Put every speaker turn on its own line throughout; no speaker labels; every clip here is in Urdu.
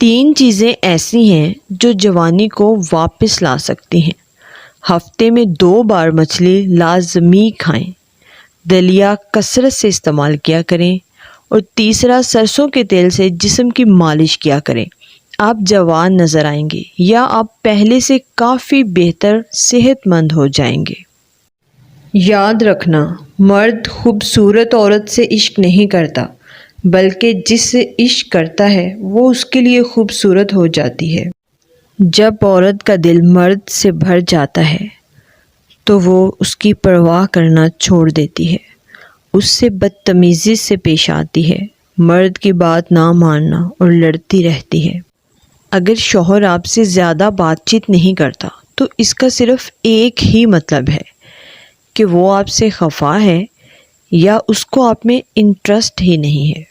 3 چیزیں ایسی ہیں جو جوانی کو واپس لا سکتی ہیں۔ ہفتے میں 2 بار مچھلی لازمی کھائیں، دلیا کثرت سے استعمال کیا کریں، اور تیسرا سرسوں کے تیل سے جسم کی مالش کیا کریں۔ آپ جوان نظر آئیں گے یا آپ پہلے سے کافی بہتر صحت مند ہو جائیں گے۔ یاد رکھنا، مرد خوبصورت عورت سے عشق نہیں کرتا، بلکہ جس سے عشق کرتا ہے وہ اس کے لیے خوبصورت ہو جاتی ہے۔ جب عورت کا دل مرد سے بھر جاتا ہے تو وہ اس کی پرواہ کرنا چھوڑ دیتی ہے، اس سے بدتمیزی سے پیش آتی ہے، مرد کی بات نہ ماننا اور لڑتی رہتی ہے۔ اگر شوہر آپ سے زیادہ بات چیت نہیں کرتا تو اس کا صرف ایک ہی مطلب ہے کہ وہ آپ سے خفا ہے یا اس کو آپ میں انٹرسٹ ہی نہیں ہے۔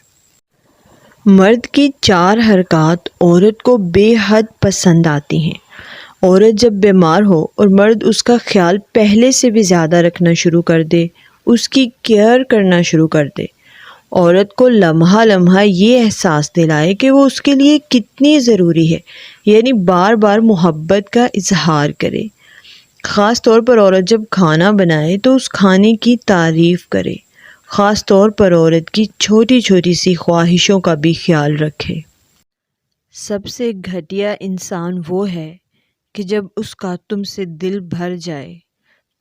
مرد کی 4 حرکات عورت کو بے حد پسند آتی ہیں۔ عورت جب بیمار ہو اور مرد اس کا خیال پہلے سے بھی زیادہ رکھنا شروع کر دے، اس کی کیئر کرنا شروع کر دے، عورت کو لمحہ لمحہ یہ احساس دلائے کہ وہ اس کے لیے کتنی ضروری ہے، یعنی بار بار محبت کا اظہار کرے۔ خاص طور پر عورت جب کھانا بنائے تو اس کھانے کی تعریف کرے، خاص طور پر عورت کی چھوٹی چھوٹی سی خواہشوں کا بھی خیال رکھے۔ سب سے گھٹیا انسان وہ ہے کہ جب اس کا تم سے دل بھر جائے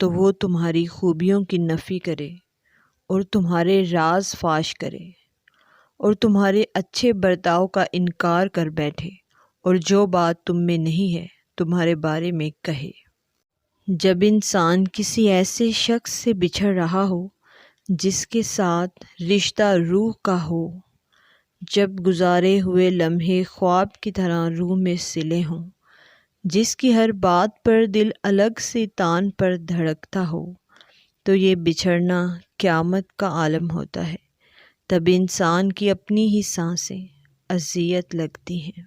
تو وہ تمہاری خوبیوں کی نفی کرے اور تمہارے راز فاش کرے اور تمہارے اچھے برتاؤ کا انکار کر بیٹھے اور جو بات تم میں نہیں ہے تمہارے بارے میں کہے۔ جب انسان کسی ایسے شخص سے بچھڑ رہا ہو جس کے ساتھ رشتہ روح کا ہو، جب گزارے ہوئے لمحے خواب کی طرح روح میں سلے ہوں، جس کی ہر بات پر دل الگ سے تان پر دھڑکتا ہو، تو یہ بچھڑنا قیامت کا عالم ہوتا ہے۔ تب انسان کی اپنی ہی سانسیں اذیت لگتی ہیں۔